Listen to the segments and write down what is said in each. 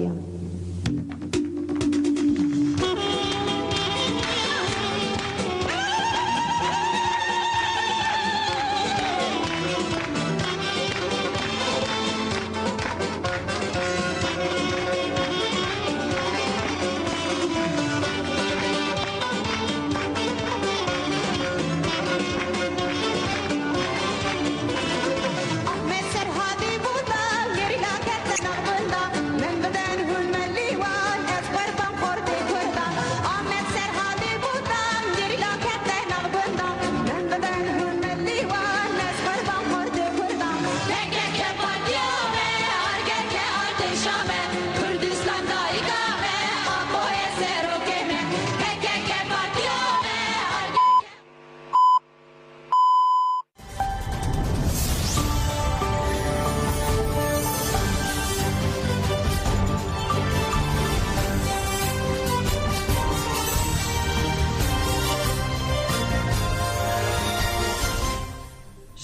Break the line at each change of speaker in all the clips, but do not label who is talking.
آزادیان.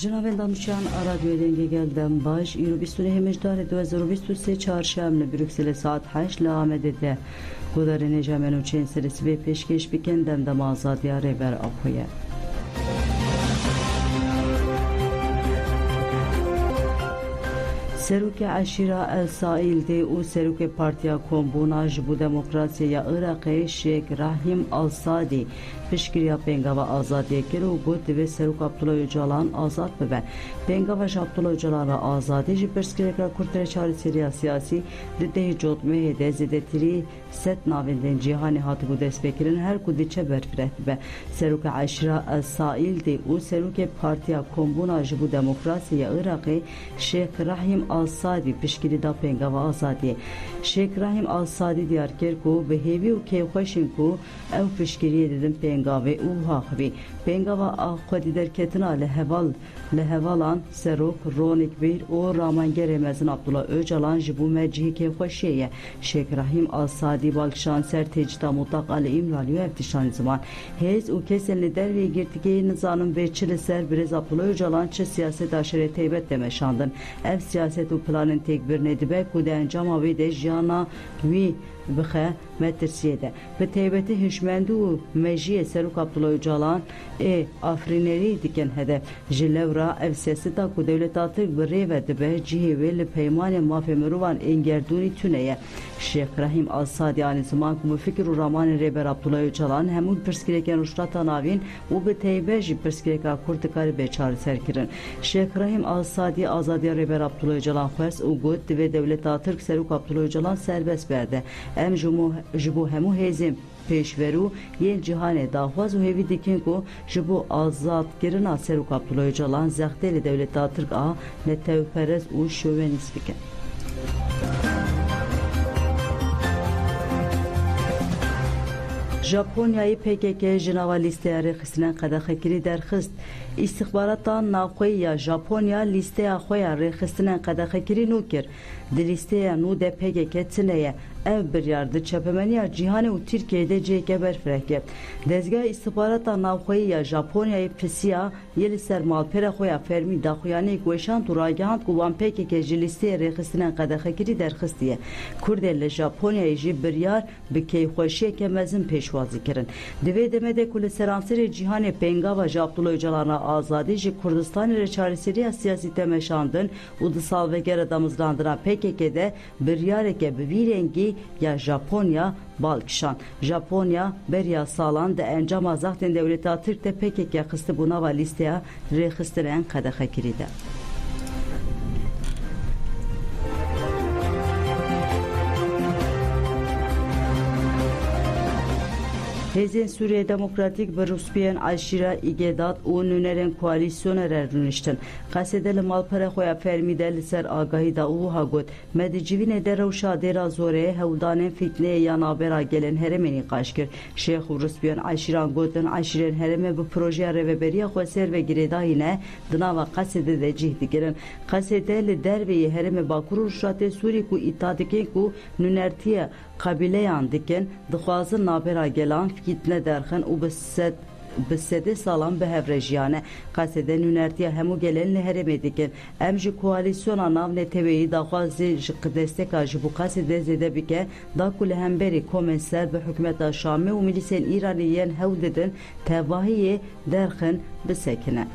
جناب دانشان رادیو دنگه گلدم باش ایرو 29 2023 چهارشنبه بروکسل ساعت 8 لامده ده گذار نجامن و چین سرسی به پیشکش بکندم دم آزادی بر آخویه سروک عشیره السائل ده او سروک پارتیا کومبونا جبو دموکراسی یا عراقی شیخ رحیم السادی پشکریا پنگاوا آزادی کرو گود و سروک عبدالله جالان آزاد ببن پنگاوا عبدالله جالان آزادی جی پشکریا کرتر چار سیاسی ده جوتمه ده زدتری ست ناوندن جهانی هات بود اسپیکرن هر کدی چه برفرت به سروک عشیره السائل ده او سروک پارتیا کومبونا جبو دموکراسی یا عراقی شیخ رحیم السادی پشکری دا پنگاوا آزادی شیخ رحیم السادی دیار کر کو به هیوی و که خوشن کو او پشکری دیدن پنگاوا او هاخوی پنگاوا آخودی در کتنا لهوالان سروک رونک بیر او رامانگر مزن عبدالله öcalan جبو مجهی که خوشیه شیخ رحیم السادی بالکشان سر تجدا مطلق علی امرالی و افتشان زمان هیز او کسن در وی گرتگی نظانم به چل سر برز عبدالله öcalan چه سیاست آشره تیبت demeşandın ev siyaset و planın tekbir nedibə kuda encam avi de jana vi bxe metrsiye به تیبت هشمندو و مجیه سروک عبدالله öcalan afrineri diken hedef jilevra ev siyaseta ku devletatı bire ve dibe cihevi li peyman mafya meruvan engerduni tüneye Şeyh Rahim Al-Sadi ani zaman ku fikir u raman reber Abdullah Öcalan hemul perskireken uşrata navin u be teybe ji perskireka kurtikari beçar serkirin Şeyh Rahim Al-Sadi azadiya reber Abdullah Öcalan xwes u got ve devletatı Seruk Abdullah Öcalan serbest berde em jibu hemu hezim پیشورو یه جهان داخواز و هیوی دیکن کو جبو آزاد گرنا سروک عبدالله öcalan زختل دولت ترک آ نتو پرز و شوونیست بکن ژاپنیای PKK جناوا لیسته رخصتن قدخکری درخست استخباراتان ناوخوی یا ژاپنیا لیسته اخوی رخصتن قدخکری نو کر د لیسته نو د PKK تنه ev bir yardı çepemeniya cihane u Türkiye'de cekeber freke. Dezgah istihbarata navxoyi ya Japonya'yı pisiya yeli ser malpera xoya fermi daxuyani goşan turagahant kuvan PKK jilisteye rexistinen qadaxekiri derxistiye. Kurdelle Japonya'yı ji bir yar bi keyxoşiye kemezin peşvazi kirin. Dive demede kule seranseri cihane pengava Abdullah Öcalan'a azadi ji Kurdistan reçariseriya siyasi temeşandın udusal ve geradamızlandıran PKK'de bir yareke bir rengi ya Japonya balkşan. Japonya beriya salan de encama zaten devleta Türk de PKK kıstı buna ve listeye rehistiren qadaxekiride. Hezin Suriye Demokratik ve Ruspiyen aşire İgedat o nüneren koalisyonere rünüştün. Kasedeli malpare xoya fermideli ser agahi da u hagot. Medicivine derevşa dera zore hevdanen fitneye yanabera gelen heremeni kaşkir. Şeyh Ruspiyen aşiran goten aşiren hereme bu proje reveberiye xoser ve giredahine dınava kasede de cihdi girin. Kasedeli derveyi hereme bakuru ruşate Suri ku itadiken ku nünertiye kabileyan diken dıxwazın nabera gelan fitne derxen u beset بسده سالان به هفرجیانه قصده نونرتیا همو گلن لهرمه دیکن ام جی کوالیسیون ناو نتوی داخوازی دستکا جبو قصده زده بکه دا کل همبری کومنسر به حکومت شامه و ملیسین ایرانیین هو ددن تواهی درخن بسکنه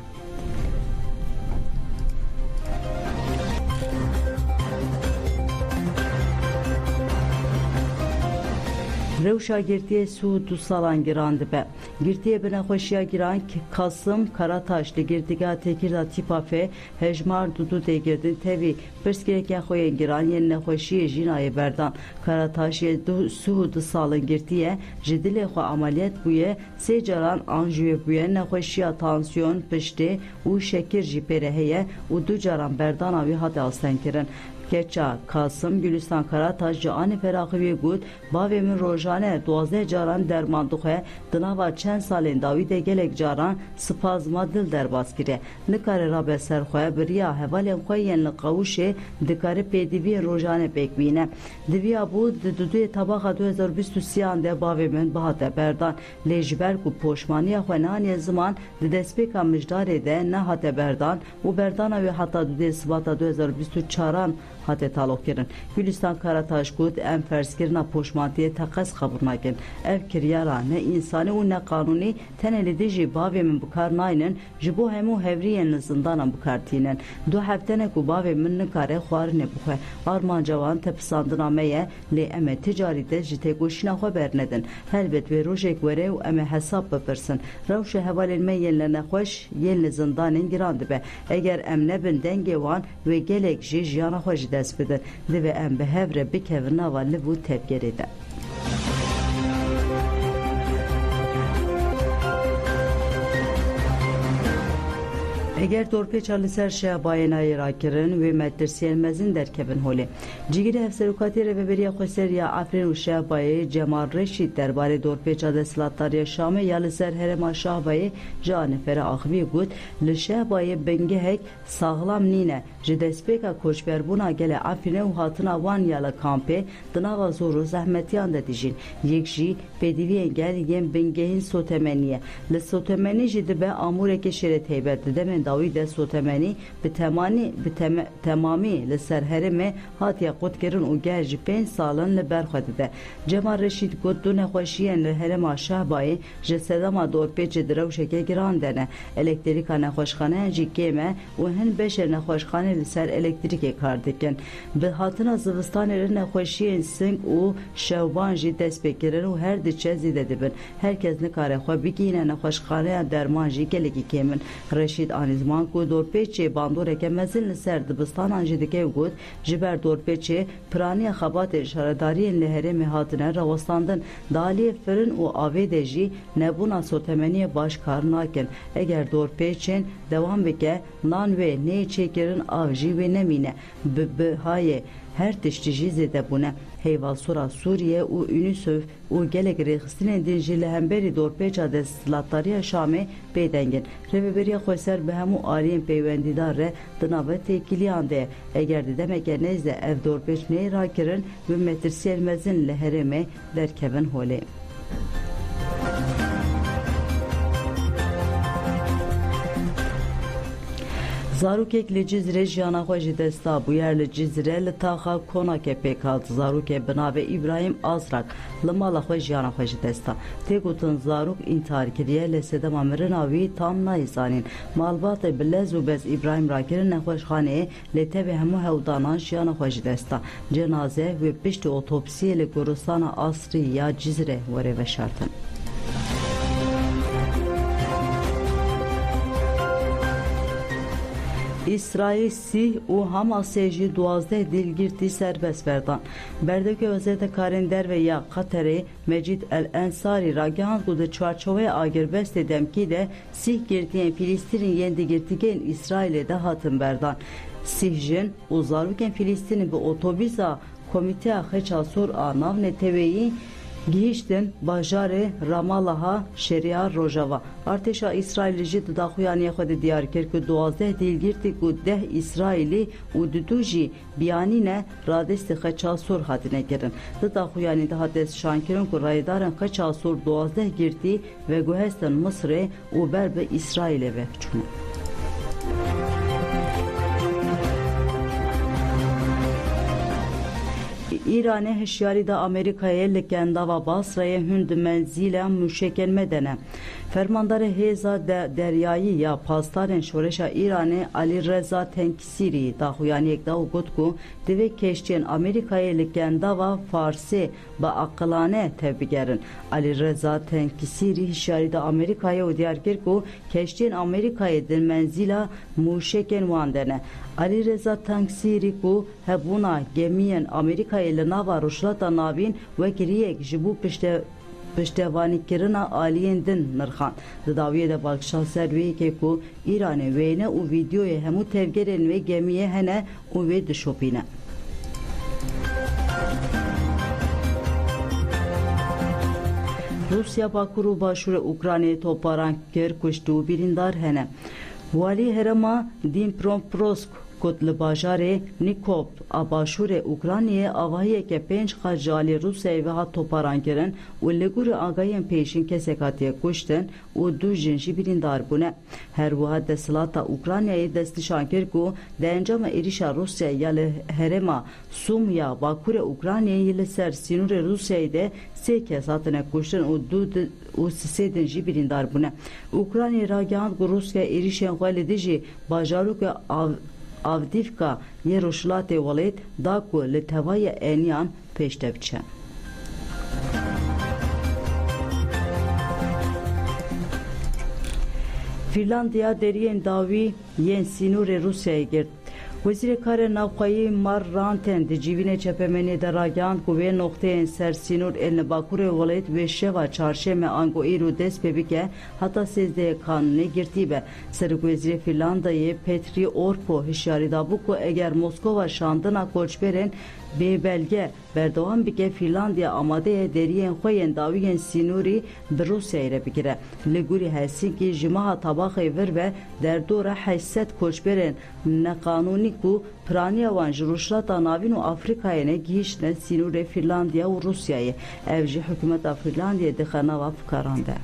Rewşa girtiye su tu salan girandı be. Girtiye bine xoşiya giran Kasım Karataş li girdiga Tekirdağ tipafe hejmar dudu de girdin tevi perskireken xoya giran yenine xoşiye jinaye berdan Karataş ye su tu salın girtiye jidile xo ameliyat buye secaran anjiyo buye ne xoşiya tansiyon pişti u şekir jipere heye u du caran berdan avi hadi aslan kirin Keça, Kasım, Gülistan Karataş, Cani Ferahiye Gud, Bavemin Rojane, 12 caran derman duhe, dınava çen salin Davide gelek caran, spazma dil derbas gire. Nikare rabe serxoya biriya hevalen koyen qavuşe, dikare pedivi Rojane bekbine. Diviya bu, düdüdü tabaka 2023 de Bavemin bahate berdan, lejber ku poşmaniya xwenaniye zaman, didespeka mijdare de ne hate berdan, u berdana ve hatta düdü sıbata 2023 çaran, hate talok kirin. Gülistan Karataş gud em ferskirina poşmantiye takas kabul nakin. Ev kiryara ne insani u ne kanuni teneli diji bavemin bukar naynin jibo hemu hevriyen zindanan bukar tinen. Du heftene ku bavemin nikare xwarine buxe. Arman cavan tepsandına meye le eme ticaride jite goşina xo bernedin. Helbet ve rojek vere u eme hesap bepirsin. Ravşe hevalin me yenlerine xoş yenli zindanin girandı be. Eğer em nebin dengevan ve gelek jijyana xoş dest bidin. Dive em be hevre bikevina valli bu tepgeride. Eğer dorpe çalışır şabayına rakirin ve medresiyelmezin derkebin holi. Cigiri efserukati reveberiya khoseriya Afrin u şabayı Cemal Reşid derbari dorpe çalışlatariya Şam'ı yaliser herema şabayı canifere ahvi gud li şabayı bengehek sağlam nine jidespeka koçberbuna gele Afrin'e u hatına van yala kampe dınava zoru zahmetiyan da dijin. Yekji pediviyen gel yen bengehin sotemeniye. Li sotemeni jidibe amureke şeret heybet demen dawi de sotemeni tamami li serherime hatiye qutkirin u gerji 5 salın li berxwedide. Cemal Reşid got du nexweşiyen li herema şahbayê ji sedema dorpêçê direwşeke giran dene. Elektrîka nexweşxaneyan jî kêm e û hin beşer nexweşxane li ser elektrîkê kar dikin. Bi hatina zivistanê li nexweşiyên sing û şewban jî dest pê kirin û her diçe zîde dibin. Herkes nikare xwe bigîne nexweşxaneya derman jî gelekî kêm in. Reşid anîzman ku dorpêçê bandoreke mezin li ser dibistanan jî dike got ji ber dorpêçê piraniya xebatê şaredariyên li herêmê hatine rawestandin. Daliyê firin û avê de jî nebûna sotemeniye baş kar nakin. Eger dorpêçên dewam bike nan wê nê çêkirin av jî wê nemîne. Bi bihayê her tiştî jî zêde bûne. Heyvalsora Suriye û UNICEF û gelek rêxistinên din jî li hemberî dorpêça desthilatdariya Şamê pêdengin. Rêveberiya Xweser bi hemû aliyên peywendîdar re di nava têkiliyan de ye. Eger di demeke nêz de ev dorpêç nê rakirin bi metirsiyel mezin li herêmê derkevin holê. Zarokek li Cizre jiyana xwe ji desta bûyer li Cizre li taxa Konakê pêk hat. Zarokê bi navê İbrahim Azrak li mala xwe jiyana xwe ji desta. Tê gotin zarok întihar kiriye lê sedema mirina wî tam nayîzanîn. Malbatê bi lez û bez İbrahim rakirin nexweşxaneyê lê tevê hemû hewdanan jiyana xwe ji desta. Cenaze wê piştî otopsiyê li goristana Asrî ya Cizre were veşartin. İsrail Sih û Hamasê jî 12 dilgirtî serbest verdan. Berdeke wezîreta karên derve ya Qatarê Mecid El Ensarî ragihand ku di çarçoveya agirbestê demkî de Sih girtiyên Filîstînî yên digirtikên İsrailê de hatin berdan. Sih jin û zarokên Filîstînî bi otobîsa Komîteya Xeça Sor a nav neteweyî Gihiştin bajarê Ramallah'a şeriya Rojava. Artêşa İsraîlê jî di daxuyaniya xwe de diyar kir ku 12 dîlgirtî ku 10 İsraîlî û du jî biyanîne radestê xeçasor hatine kirin. Di daxuyanî de hat destşankirin ku raydarên xeçasor 12 girtî ve guhestin Mısırê û ber bi İsraîlê ve çûne. İranê hişyarî da Amerîkayê li Kendava Basrayê hûn di menzîla mûşekên me de ne. Fermandarê hêza deryayî ya pastarên şoreşa İranê Ali Reza Tenkisîrî daxuyaniyek da û got ku divê keştiyên Amerîkayê li Kendava Farsê bi aqilane tevbigerin. Ali Reza Tenkisîrî hişyarî da Amerîkayê û diyar kir ku keştiyên Amerîkayê di menzîla mûşekên wan de ne. Ali Reza Tenkisîrî ku hebûna gemiyên Amerîkayê li nava rojhilata navîn wekiriyek ji bo piştevanîkirina aliyên din nirxan. Di dawiyê de balkişa ser wê yekê ku İranê wêne û vîdyoyê hemû tevgerên wê gemiyê hene û wê dişopîne. Rusya Bakur û başûrê Ukraynayê toparan kir kuşt û birîndar hene. Walî herêma Dnipropetrovsk got li bajarê Nikop a başûrê Ukraynayê avahiyeke 5 xwe ji alî Rusyayê ve hat toparan kirin û li gorî agahiyên pêşîn kesek hatiye kuştin û 2 jin jî birîndar bûne. Her wiha desthilata Ukraynayê destnîşan kir ku di encama êrişa Rusyayê ya li herêma Sum ya Bakurê Ukraynayê li ser sînorê Rusyayê de 3 kes hatine kuştin û 3 din jî birîndar bûne. Ukraynayê ragihand ku Rusya êrişên xwe li dijî bajarokê Avdivka yê rojhilatê welêt da ku li tevaya eniyan pêşte biçe. Finlandiya deriyên dawî yên sînorê Rusyayê girt. Wezîrê Karê Navxweyî Mar Ranten di civînê çepemenê de ragihand ku vê noxteyên ser sînor ên li Bakurê welêt wê şeva çarşemê ango îro dest pê bike heta 13 kanûnê girtî be. Serokvezîrê Finlandiyê Petri Orpo hişyarî da bû ku eger Moskova şandina koçberên bêbelge berdewam bike Finlandiya amade ye deriyên xwe yên dawî yên sînorî bi Rusyayê re bigire. Li gorî Helsinkî ji meha tabaxê vir ve derdora 800 koçberên neqanûnî ku piraniya wan ji rojhilata navîn û Afrikayê ne gihîştine sînorê Finlandiya û Rusyayê. Ev jî hikûmeta Finlandiyê dixe nava fikaran de.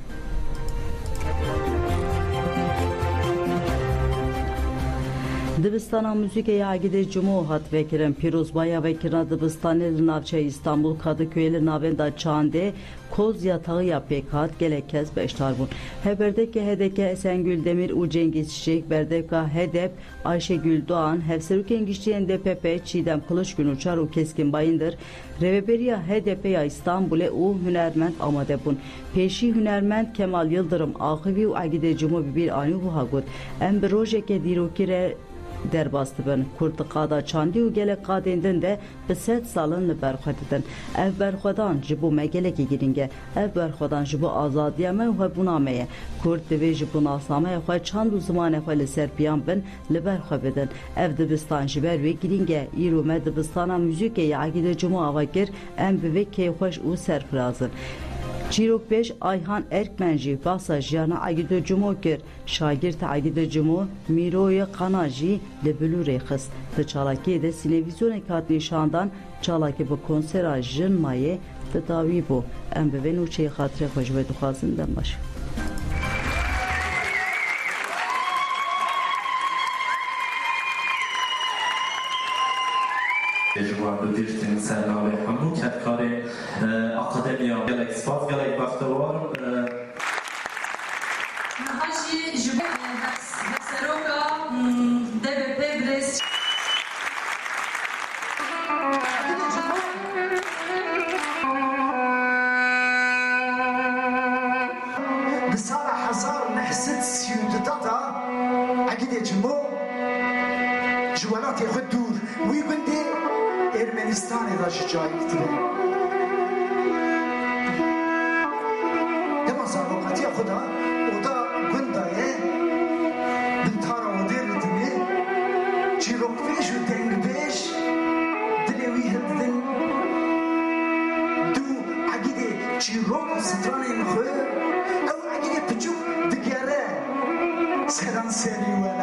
Dibistana Müzîkê Agîdê Cumû hat vekirin pîrozbaya vekirina dibistanê li navçeya İstanbul Kadıköyê li navên da Çandê koz yatağı ya pêk hat gelek kes beşdar bûn. Hevberdeka HDP Esengül Demir û Cengiz Çiçek, berdeka HDP Ayşegül Doğan, hevserokên giştiyên DPP Çiğdem Kılıçgün Uçar û Keskin Bayındır, reveberiya HDP ya İstanbulê û hunermend amade bûn. Pêşî hunermend Kemal Yıldırım Axivî û Agîdê Cumû bi bir anî wiha got. Em bi rojeke dîrokî re derbas dibin. Kurd qada Çandî û gelek qadên din de bi 100 salin li berxwe didin. Ev berxwedan ji bo me gelekî giring e. Ev berxwedan ji bo azadiya me û hebûna me ye. Kurd divê ji bo nasameya xwe çand û zimanê xwe li ser piyan bin li berxwe bidin. Ev dibistan ji ber wê giring e. Îro me dibistana Müzîkê ya Agîdê Cumû ava kir, em bi vê kêfxweş û serfirazin. Çîrokbeş Ayhan Erkmen jî basa jiyana Agîdê Cumû kir. Şagird Agîdê Cumû Mîroya Qana jî li bilûrê xist. Di çalakiyê de sînevizyonekî hat nîşandan çalakî bi konsera jin mayê di dawî bû. Em bi vê nûçeyê xatirê xwe ji we dixwazin dem baş.
جواب دیرتن سرنامه همون کار اکادمیا گلک سپاس گلک بختوار
هاشی جواب سروکا DBP Brest
بسالة حزار نحست سيودتاتا عقيدة جمو جوالاتي خدور ويقندي Ermenistan'ı da şikayet ediyor. Dema zarokati ya Xuda, o da gündaye, bintara o derritini, çirokveş ve dengbeş, dilevi hildin, du agide çirok stranên xwe ew egî piçûk digere seran serî we